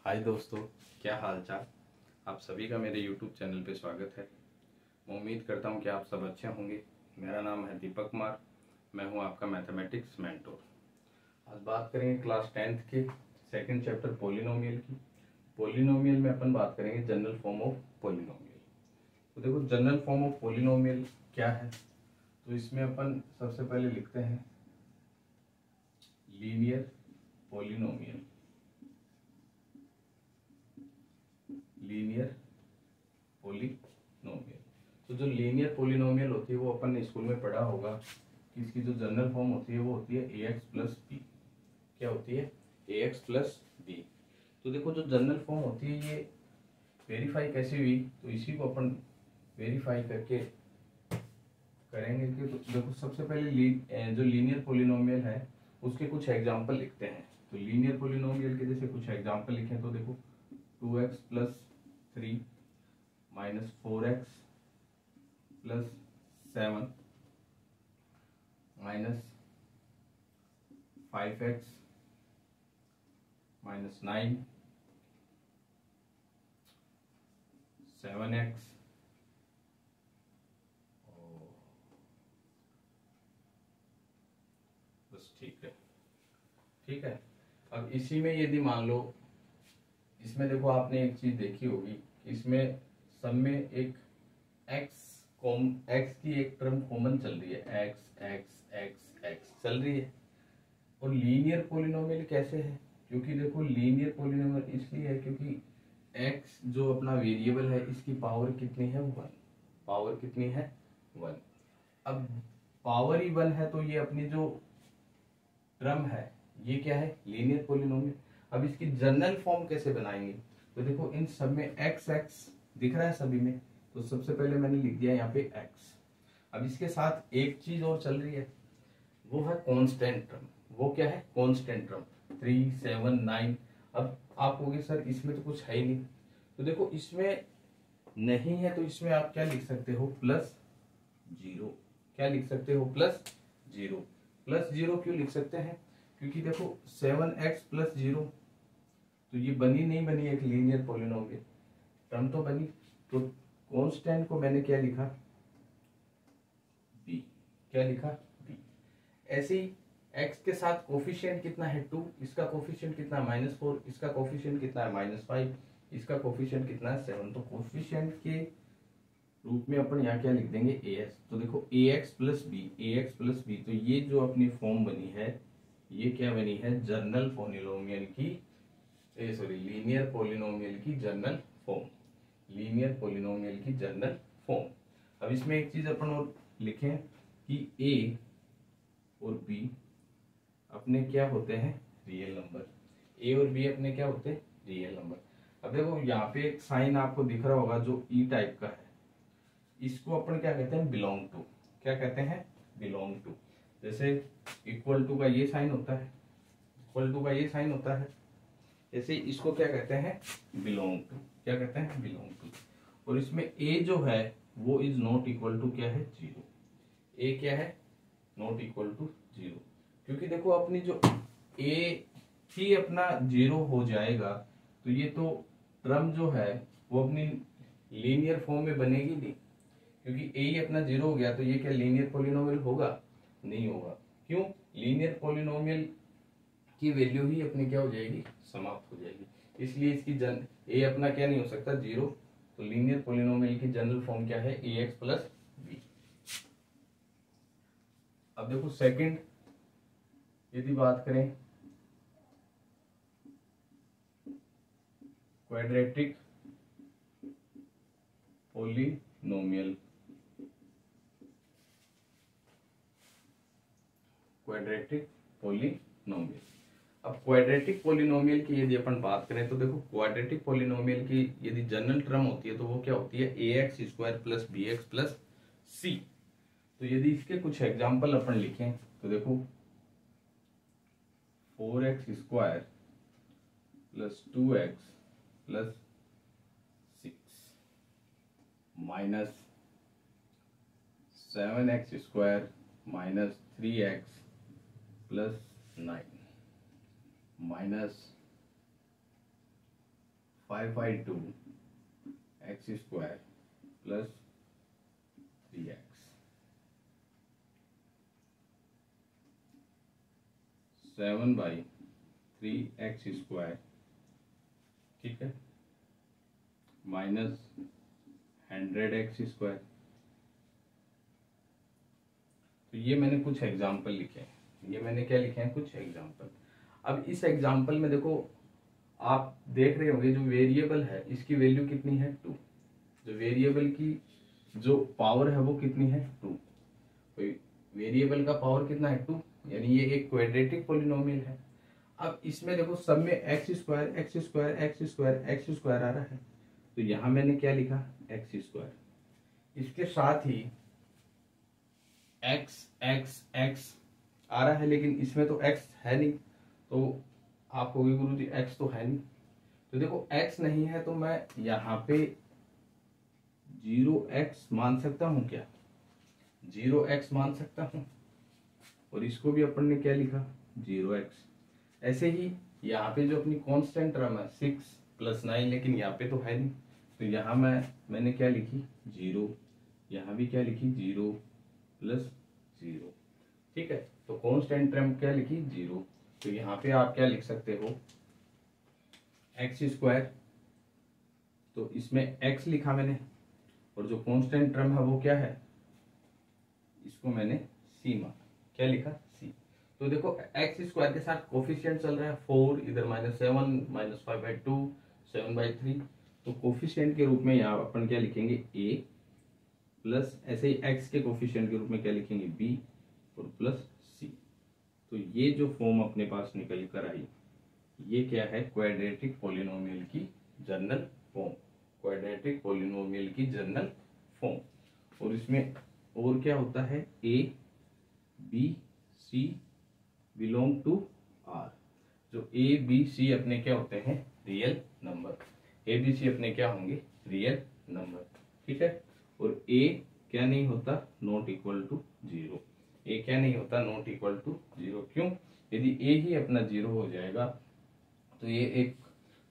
हाय दोस्तों, क्या हाल चाल। आप सभी का मेरे YouTube चैनल पे स्वागत है। मैं उम्मीद करता हूँ कि आप सब अच्छे होंगे। मेरा नाम है दीपक कुमार, मैं हूँ आपका मैथमेटिक्स मेंटोर। आज बात करेंगे क्लास 10th के सेकंड चैप्टर पॉलिनोमियल की। पॉलिनोमियल में अपन बात करेंगे जनरल फॉर्म ऑफ पॉलिनोमियल। तो देखो, जनरल फॉर्म ऑफ पॉलिनोमियल क्या है। तो इसमें अपन सबसे पहले लिखते हैं लीनियर पॉलिनोमियल। लीनियर पॉलिनोमियल, तो जो लीनियर पॉलिनोमियल होती है वो अपन ने स्कूल में पढ़ा होगा कि इसकी जो जनरल फॉर्म होती है वो होती है ए एक्स प्लस बी। क्या होती है? A x plus b. तो देखो, जो जनरल फॉर्म होती है ये वेरीफाई कैसे हुई, तो इसी को अपन वेरीफाई करके करेंगे कि तो देखो, सबसे पहले जो लीनियर पॉलिनोमियल है उसके कुछ एग्जाम्पल लिखते हैं। तो लीनियर पॉलिनोमियल के जैसे कुछ एग्जाम्पल लिखें तो देखो, 2x plus 3 minus 4x plus 7 minus 5x minus 9 7x बस। ठीक है, ठीक है। अब इसी में यदि मान लो, इसमें देखो आपने एक चीज देखी होगी, इसमें सब में एक एक्स की एक टर्म कॉमन चल रही है, एक्स एक्स एक्स एक्स चल रही है। और लीनियर पॉलिनोमियल कैसे है? क्योंकि देखो, लीनियर पॉलिनोमियल इसलिए है क्योंकि एक्स जो अपना वेरिएबल है इसकी पावर कितनी है? 1। पावर कितनी है? 1। अब पावर ही 1 है तो ये अपनी जो टर्म है ये क्या है? Linear polynomial. अब इसकी जनरल फॉर्म कैसे बनाएंगे? तो देखो, इन सब में एक्स एक्स दिख रहा है सभी में, तो सबसे पहले मैंने लिख दिया यहाँ पे एक्स। अब इसके साथ एक चीज और चल रही है, वो है कांस्टेंट टर्म। वो क्या है? Constant term 3 7 9। अब आप कहोगे सर इसमें तो कुछ है ही नहीं। तो देखो, इसमें नहीं है तो इसमें आप क्या लिख सकते हो? प्लस 0। क्या लिख सकते हो? प्लस 0। प्लस 0 क्यों लिख सकते हैं? क्योंकि देखो 7x प्लस 0, तो ये बनी नहीं बनी एक लीनियर पॉलिनोमियल टर्म तो बनी। तो कांस्टेंट को मैंने क्या लिखा? b। क्या लिखा? b। ऐसे ही x के साथ कोफिशिएंट कितना है? 2। इसका कोफिशिएंट कितना है? -4। इसका कोफिशिएंट कितना है? -5। इसका कोफिशिएंट कितना है? 7। तो कोफिशिएंट के रूप में अपन यहाँ क्या लिख देंगे? ax। तो देखो, ax plus b, ax plus b, तो ये जो अपनी फॉर्म बनी है ये क्या बनी है? जनरल पॉलिनोमियल की, सॉरी, लीनियर पॉलिनोमियल की जनरल फॉर्म। लीनियर पॉलिनोमियल की जनरल फॉर्म। अब इसमें एक चीज अपन और लिखें कि a और b अपने क्या होते हैं? Real number. a और b अपने क्या होते हैं? Real number. अब देखो, यहाँ पे एक साइन आपको दिख रहा होगा जो ई टाइप का है, इसको अपन क्या कहते हैं? Belong to. क्या कहते हैं? Belong to. जैसे इक्वल टू का ये साइन होता है, इक्वल टू का ये साइन होता है, ऐसे इसको क्या कहते हैं? Belong to. क्या कहते हैं? Belong to. और इसमें ए जो है वो इज नॉट इक्वल टू क्या है? 0। ए क्या है? Not equal to 0। क्योंकि देखो, अपनी जो ए ही अपना 0 हो जाएगा तो ये तो टर्म जो है वो अपनी लीनियर फॉर्म में बनेगी नहीं। क्योंकि ए ही अपना 0 हो गया तो ये क्या लीनियर पॉलिनोमियल होगा? नहीं होगा। क्यों? लीनियर पॉलिनोमियल की वैल्यू ही अपनी क्या हो जाएगी? समाप्त हो जाएगी। इसलिए इसकी ए अपना क्या नहीं हो सकता? 0। तो लीनियर पॉलिनोमियल की जनरल फॉर्म क्या है? A x plus B. अब देखो, सेकंड यदि बात करें, क्वाड्रेटिक पॉलिनोमियल। Quadratic polynomial. अब क्वाड्रेटिक पॉलिनोमियल की यदि अपन बात करें तो देखो, क्वाड्रेटिक पॉलिनोमियल की यदि जनरल टर्म होती है तो वो क्या होती है? A x square plus b x plus c. तो यदि इसके कुछ एग्जाम्पल अपन लिखें तो देखो, 4x square plus 2x plus 6 minus 7x square minus 3x plus 9 minus 5/2 x square plus 3x 7/3 x square, ठीक है, माइनस 100 एक्स स्क्वायर। तो ये मैंने कुछ एग्जाम्पल लिखे हैं, ये मैंने क्या लिखे हैं, कुछ एग्जाम्पल। अब इस एग्जाम्पल में देखो, आप देख रहे होंगे जो वेरिएबल है इसकी वैल्यू कितनी है 2, जो वेरिएबल की जो पावर है वो कितनी है 2। वेरिएबल का पावर कितना है 2, यानी ये एक क्वाड्रेटिक पॉलिनोमियल है। अब इसमें देखो सब में x square x square x square x square आ रहा है, तो यहां मैंने क्या लिखा एक्स स्क्वायर। इसके साथ ही एक्स एक्स एक्स आ रहा है, लेकिन इसमें तो एक्स है नहीं, तो आप कहोगे गुरु जी एक्स तो है नहीं। तो देखो एक्स नहीं है तो मैं यहाँ पे 0x मान सकता हूँ क्या, 0x मान सकता हूँ, और इसको भी अपन ने क्या लिखा 0x। ऐसे ही यहाँ पे जो अपनी कांस्टेंट टर्म है 6 + 9, लेकिन यहाँ पे तो है नहीं, तो यहाँ मैंने क्या लिखी 0, यहाँ भी क्या लिखी 0 + 0, ठीक है। तो कांस्टेंट टर्म क्या लिखी 0, तो यहाँ पे आप क्या लिख सकते हो एक्स स्क्वायर, तो इसमें x लिखा मैंने, और जो कांस्टेंट टर्म है वो क्या है, इसको मैंने c माना, क्या लिखा c। तो देखो एक्स स्क्वायर के साथ कोफिशिएंट चल रहा है 4, इधर -7 -5/2 7/3, तो कोफिशिएंट के रूप में यहाँ अपन क्या लिखेंगे a, प्लस ऐसे ही x के कोफिशिएंट के रूप में क्या लिखेंगे b, और प्लस c। तो ये जो फॉर्म अपने पास निकल कर आई, ये क्या है क्वाड्रेटिक पॉलिनोमियल की जनरल फॉर्म, क्वाड्रेटिक पॉलिनोमियल की जनरल फॉर्म। और इसमें और क्या होता है a b c belong to r, जो a b c अपने क्या होते हैं real number, a b c अपने क्या होंगे रियल नंबर, ठीक है। और a क्या नहीं होता नॉट इक्वल टू 0, a क्या नहीं होता नॉट इक्वल टू 0, क्यों, यदि a ही अपना 0 हो जाएगा तो ये एक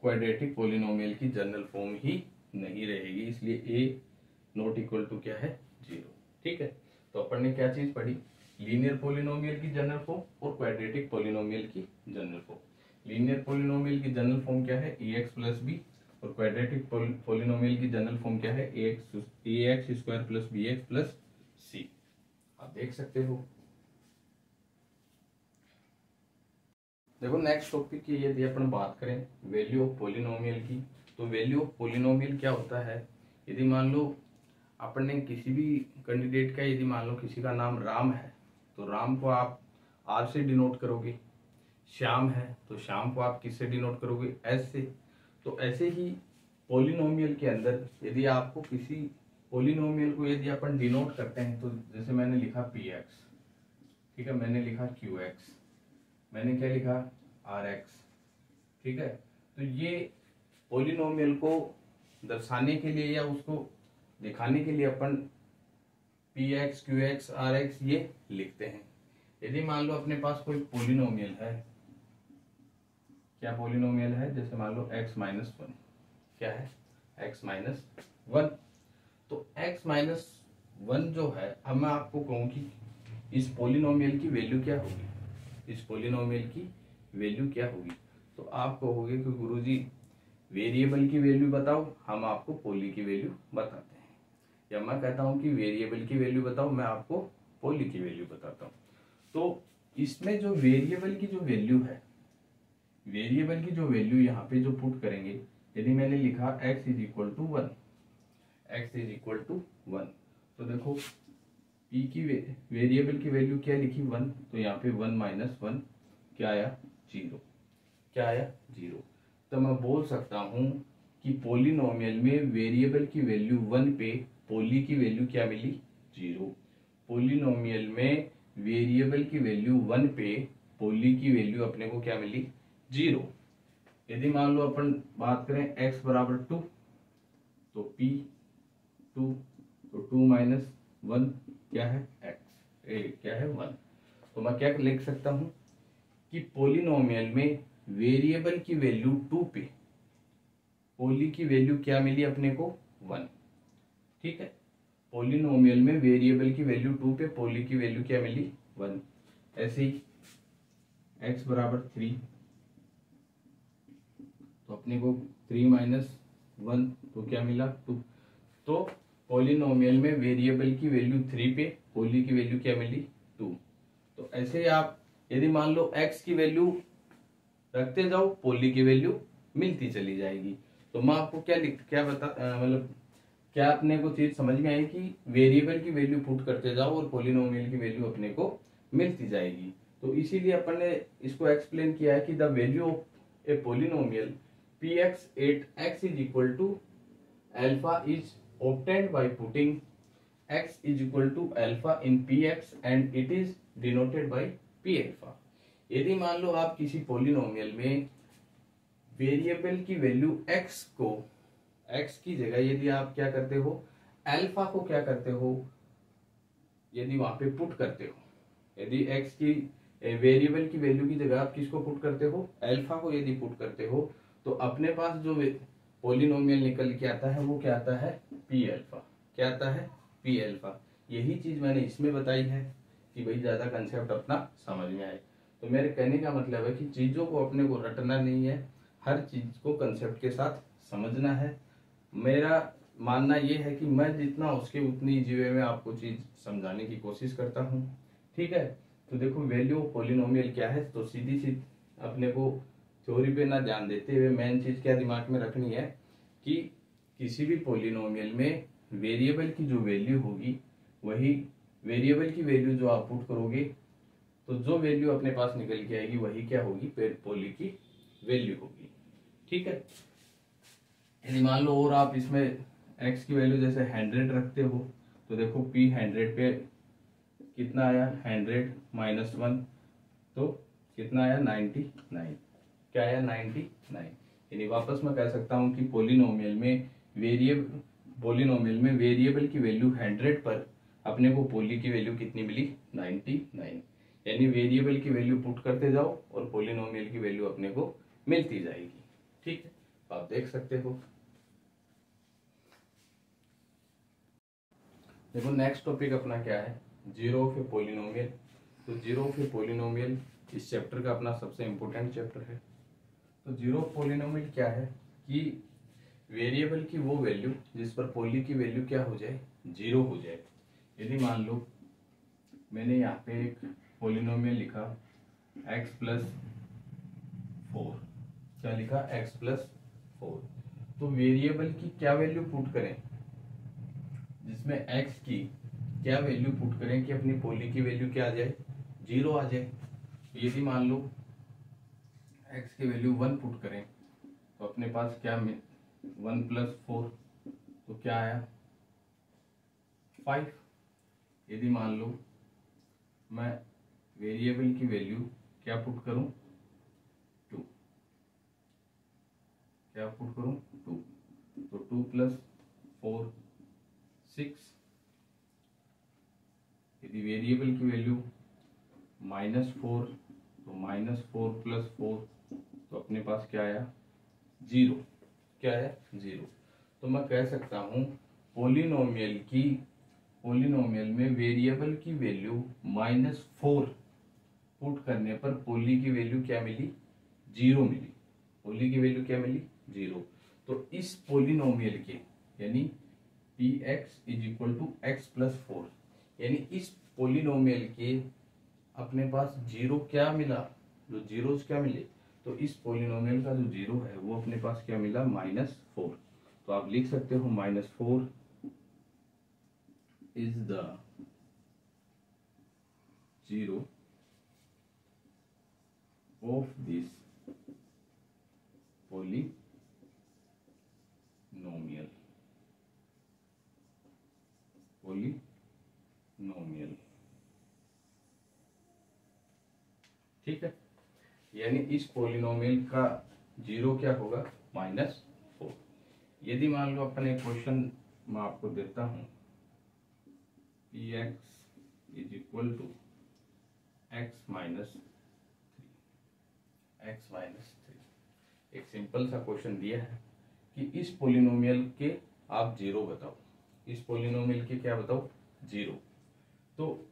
क्वाड्रेटिक पॉलिनोमियल की जनरल फॉर्म ही नहीं रहेगी, इसलिए a नॉट इक्वल टू क्या है 0, ठीक है। तो अपन ने क्या चीज पढ़ी, लीनियर पॉलिनोमियल की जनरल फॉर्म और क्वाड्रेटिक पॉलिनोमियल की जनरल फॉर्म। लीनियर पॉलिनोमियल की जनरल फॉर्म क्या है ax + b, और क्वाड्रेटिक पॉलिनोमियल की जनरल फॉर्म क्या है ax square plus bx plus c। आप देख सकते हो। देखो नेक्स्ट टॉपिक की यदि अपन बात करें वैल्यू ऑफ पॉलिनोमियल की, तो वैल्यू ऑफ पॉलिनोमियल क्या होता है, यदि मान लो अपन ने किसी भी कैंडिडेट का, यदि मान लो किसी का नाम राम है तो राम को आप आर से डिनोट करोगे, श्याम है तो श्याम को आप किससे डिनोट करोगे एस से। तो ऐसे ही पॉलिनोमियल के अंदर यदि आपको किसी पॉलिनोमियल को यदि अपन डिनोट करते हैं, तो जैसे मैंने लिखा px, ठीक है, मैंने लिखा qx, मैंने क्या लिखा rx, ठीक है। तो ये पॉलिनोमियल को दर्शाने के लिए या उसको दिखाने के लिए अपन px qx rx ये लिखते हैं। यदि मान लो अपने पास कोई पॉलिनोमियल है, क्या पॉलिनोमियल है, जैसे मान लो x - 1, क्या है x - 1, तो x - 1 जो है, अब मैं आपको कहूं कि इस पॉलिनोमियल की वैल्यू क्या होगी, इस पॉलिनोमियल की वैल्यू क्या होगी, तो आप कहोगे कि गुरुजी वेरिएबल की वैल्यू बताओ, हम आपको पॉली की वैल्यू बताते हैं, या मैं कहता हूं कि वेरिएबल की वैल्यू बताओ, मैं आपको पॉली की वैल्यू बताता हूं। तो इसमें जो वेरिएबल की जो वैल्यू है, वेरिएबल की जो वैल्यू यहाँ पे जो पुट करेंगे, यदि मैंने लिखा x = 1, x = 1, तो देखो p की वेरिएबल की वैल्यू क्या लिखी 1, तो यहाँ पे 1 - 1 क्या आया 0, क्या आया 0। तो मैं बोल सकता हूँ कि पॉलिनोमियल में वेरिएबल की वैल्यू 1 पे पॉली की वैल्यू क्या मिली 0, पॉलिनोमियल में वेरिएबल की वैल्यू 1 पे पॉली की वैल्यू अपने को क्या मिली 0। यदि मान लो अपन बात करें x = 2, तो p 2, तो 2 - 1 क्या है x, क्या है 1। तो मैं क्या लिख सकता हूं कि पॉलिनोमियल में वेरिएबल की वैल्यू 2 पे पोली की वैल्यू क्या मिली अपने को 1। ठीक है, पोलिनोमियल में वेरिएबल की वैल्यू 2 पे पोली की वैल्यू क्या मिली 1। ऐसे ही x बराबर 3, तो अपने को 3 माइनस 1 तो क्या मिला 2। तो पोलिनोमियल में वेरिएबल की वैल्यू 3 पे पोली की वैल्यू क्या मिली 2। तो ऐसे ही आप यदि मान लो x की वैल्यू रखते जाओ पोली की वैल्यू मिलती चली जाएगी। तो मैं आपको क्या बता मतलब क्या अपने को चीज समझ में आई कि वेरिएबल की वैल्यू पुट करते जाओ और पोलिनोमियल की वैल्यू अपने को मिलती जाएगी। तो इसीलिए अपन ने इसको एक्सप्लेन किया है कि the value of a polynomial px at x is equal to alpha is obtained by putting x is equal to alpha in px and it is denoted by p alpha। यदि मान लो आप किसी polynomial में variable की value x को x की जगह यदि आप क्या करते हो अल्फा को क्या करते हो यदि वहां पे पुट करते हो, यदि x की वेरिएबल की वैल्यू की जगह आप किसको पुट करते हो अल्फा को यदि पुट करते हो, तो अपने पास जो पोलिनोमियल निकल के आता है वो क्या आता है पी अल्फा। क्या आता है पी अल्फा। यही चीज मैंने इसमें बताई है कि भाई ज्यादा कंसेप्ट अपना समझ में आए। तो मेरे कहने का मतलब है कि चीजों को अपने को रटना नहीं है, हर चीज को कंसेप्ट के साथ समझना है। मेरा मानना ये है कि मैं जितना उसके उतनी जीवे में आपको चीज समझाने की कोशिश करता हूँ। ठीक है, तो देखो वैल्यू ऑफ पोलिनोमियल क्या है, तो सीधी सी अपने को थ्योरी पे ना ध्यान देते हुए मेन चीज क्या दिमाग में रखनी है कि किसी भी पोलिनोमियल में वेरिएबल की जो वैल्यू होगी वही वेरिएबल की वैल्यू जो आप पुट करोगे तो जो वैल्यू अपने पास निकल के आएगी वही क्या होगी पोली की वैल्यू होगी। ठीक है, यदि मान लो और आप इसमें x की वैल्यू जैसे 100 रखते हो तो देखो p 100 पे कितना आया 100 माइनस 1 तो कितना आया 99। क्या आया 99। यानी वापस मैं कह सकता हूं कि पोलिनोमियल में वेरिएबल की वैल्यू 100 पर अपने को पोली की वैल्यू कितनी मिली 99। यानी वेरिएबल की वैल्यू पुट करते जाओ और पोलिनोमियल की वैल्यू अपने को मिलती जाएगी। ठीक है, तो आप देख सकते हो। देखो नेक्स्ट टॉपिक अपना क्या है जीरो ऑफ ए पोलिनोमियल। तो जीरो ऑफ ए पोलिनोमियल इस चैप्टर का अपना सबसे इंपॉर्टेंट चैप्टर है। तो जीरो ऑफ पोलिनोमियल क्या है कि वेरिएबल की वो वैल्यू जिस पर पोली की वैल्यू क्या हो जाए जीरो हो जाए। यदि मान लो मैंने यहाँ पे एक पोलिनोमियल लिखा x प्लस 4, क्या लिखा x प्लस 4, तो वेरिएबल की क्या वैल्यू पुट करें जिसमें x की क्या वैल्यू पुट करें कि अपनी पोली की वैल्यू क्या आ जाए जीरो आ जाए। तो यदि मान लो x की वैल्यू 1 पुट करें तो अपने पास क्या 1 प्लस 4 तो क्या आया 5। यदि मान लो मैं वेरिएबल की वैल्यू क्या पुट करूं 2, क्या पुट करूं 2, तो 2 प्लस 4 6। यदि वेरिएबल की वैल्यू -4 तो -4 प्लस 4 तो अपने पास क्या आया 0। क्या आया 0। तो मैं कह सकता हूं पोलिनोमियल में वेरिएबल की वैल्यू -4 पुट करने पर पोली की वैल्यू क्या मिली 0 मिली। पोली की वैल्यू क्या मिली 0। तो इस पोलिनोमियल के यानी px is equal to x plus 4 यानी इस पोलिनोमियल के अपने पास जीरो क्या मिला, जो जीरोस क्या मिले, तो इस पोलिनोमियल का जो जीरो है वो अपने पास क्या मिला -4। तो आप लिख सकते हो -4 is the zero of this polynomial. ठीक है, यानी इस पोलिनोमियल का जीरो क्या होगा -4। यदि मान लो अपन एक क्वेश्चन मैं आपको देता हूं px is equal to x minus 3। एक सिंपल सा क्वेश्चन दिया है कि इस पोलिनोमियल के आप जीरो बताओ, इस पोलिनोमियल के क्या बताओ, जीरो। तो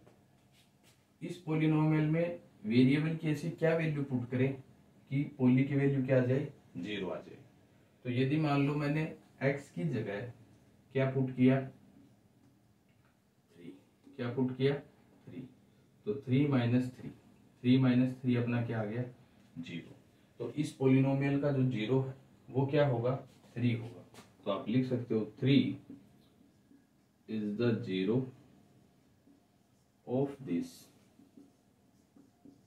इस पोलिनोमियल में वेरिएबल की ऐसी क्या वैल्यू पुट करें कि पोली की वैल्यू क्या आ जाए, जीरो आ जाए। तो यदि मान लो मैंने x की जगह क्या पुट किया, 3, क्या पुट किया, 3, तो 3 माइनस 3, 3 माइनस 3 अपना क्या आ गया, जीरो। तो इस पोलिनोमियल का जो जीरो है वो क्या होगा, 3 होगा। तो आप लिख सकते हो 3 is the zero of this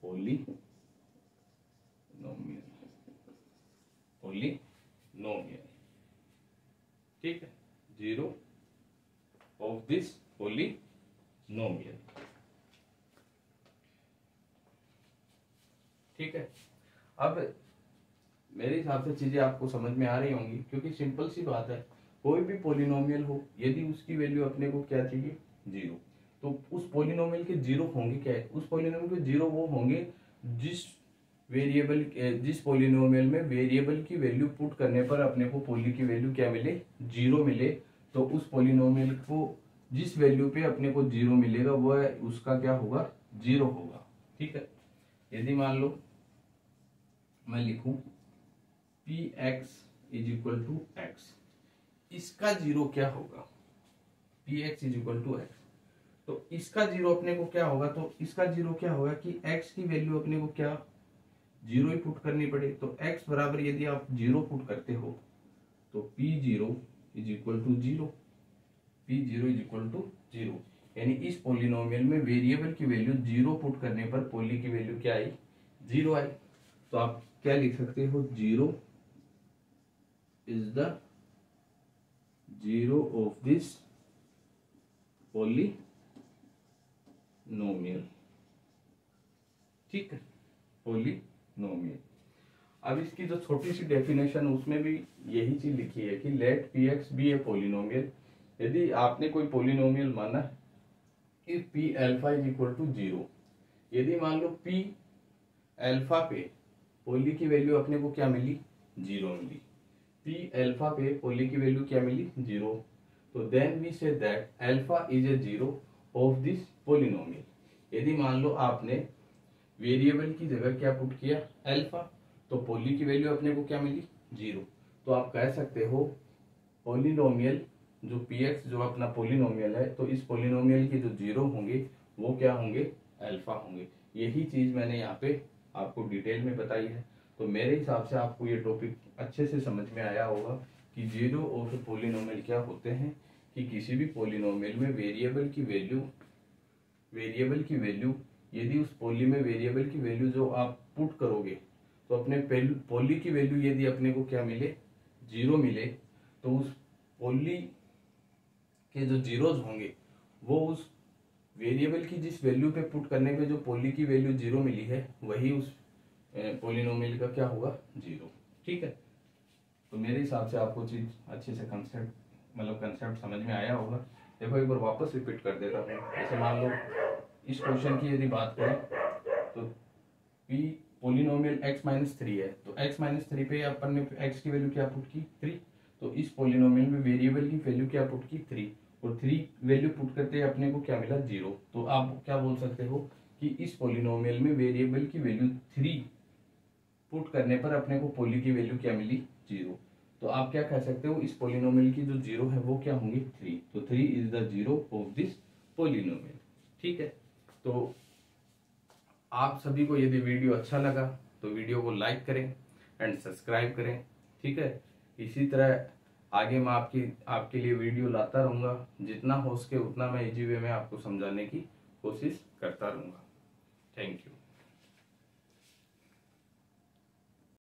polynomial, polynomial, ठीक है, जीरो ऑफ दिस पोलिनोमियल, ठीक है। अब मेरे हिसाब से चीजें आपको समझ में आ रही होंगी, क्योंकि सिंपल सी बात है, कोई भी पोलिनोमियल हो यदि उसकी वैल्यू अपने को क्या चाहिए, जीरो, तो उस पोलिनोमियल के जीरो होंगे क्या है, उस पोलिनोमियल के जीरो वो होंगे जिस वेरिएबल, जिस पोलिनोमियल में वेरिएबल की वैल्यू पुट करने पर अपने को पोली की वैल्यू क्या मिले, जीरो मिले। तो उस पोलिनोमियल को जिस वैल्यू पे अपने को जीरो मिलेगा वह उसका क्या होगा, जीरो होगा, ठीक है। यदि मान लो मैं लिखूं p x is equal to x, इसका जीरो क्या होगा, p x is equal to x, तो इसका जीरो अपने को क्या होगा, तो इसका जीरो क्या होगा कि x की वैल्यू अपने को क्या, जीरो ही पुट करनी पड़े। तो x बराबर यदि आप जीरो पुट करते हो तो p zero is equal to zero, p zero is equal to zero, यानी इस पोलिनोमियल में वेरिएबल की वैल्यू जीरो पुट करने पर पोली की वैल्यू क्या आई, जीरो आई। तो आप क्या लिख सकते हो, zero is the zero of this polynomial, ठीक है, पोलिनोमियल। अब इसकी जो छोटी सी डेफिनेशन उसमें भी यही चीज लिखी है कि let p x be a polynomial. यदि आपने कोई पोलिनोमियल माना कि p alpha is equal to zero, यदि मान लो पी अल्फा पे पोली की वैल्यू अपने को क्या मिली, जीरो मिली, पी अल्फा पे पोली की वैल्यू क्या मिली, जीरो, तो then we say that alpha is a zero of this polynomial. यदि मान लो आपने वेरिएबल की जगह क्या पुट किया, अल्फा, तो पोली की वैल्यू अपने को क्या मिली, जीरो, तो आप कह सकते हो पोलिनोमियल जो पी एक्स जो अपना पोलिनोमियल है, तो इस पोलिनोमियल के जो जीरो होंगे वो क्या होंगे, अल्फा होंगे। यही चीज मैंने यहाँ पे आपको डिटेल में बताई है। तो मेरे हिसाब से आपको ये टॉपिक अच्छे से समझ में आया होगा कि जीरो ऑफ पोलिनोमियल क्या होते हैं, कि किसी भी पोलिनोमियल में वेरिएबल की वैल्यू यदि उस पोली में वेरिएबल की वैल्यू जो आप पुट करोगे तो अपने पोली की वैल्यू यदि अपने को क्या मिले, जीरो मिले, तो उस पोली के जो जीरोज होंगे वो उस वेरिएबल की जिस वैल्यू पे पुट करने पे जो पोली की वैल्यू जीरो मिली है वही उस पोलिनोमियल का क्या होगा, जीरो, ठीक है। तो मेरे हिसाब से आपको चीज अच्छे से कंसेप्ट समझ में आया होगा। देखो एक बार वापस रिपीट कर देता हूँ। जैसे मान लो इस क्वेश्चन की यदि बात करें तो p पोलिनोमियल x माइनस 3 है, तो x माइनस 3 पे अपन ने x की वैल्यू क्या पुट की, 3, तो इस पोलिनोमियल में वेरिएबल की वैल्यू क्या पुट की, 3, और 3 वैल्यू पुट करते अपने को क्या मिला, 0। तो आप क्या बोल सकते हो कि इस पोलिनोमियल में वेरिएबल की वैल्यू 3 पुट करने पर अपने को पोली की वैल्यू क्या मिली, 0। तो आप क्या कह सकते हो, इस पोलिनोमियल की जो जीरो है वो क्या होंगे, 3, तो 3 is the zero of this polynomial, ठीक है। तो आप सभी को यदि वीडियो अच्छा लगा तो वीडियो को लाइक करें एंड सब्सक्राइब करें, ठीक है। इसी तरह आगे मैं आपके लिए वीडियो लाता रहूंगा, जितना हो सके उतना मैं इजी वे में आपको समझाने की कोशिश करता रहूंगा। Thank you.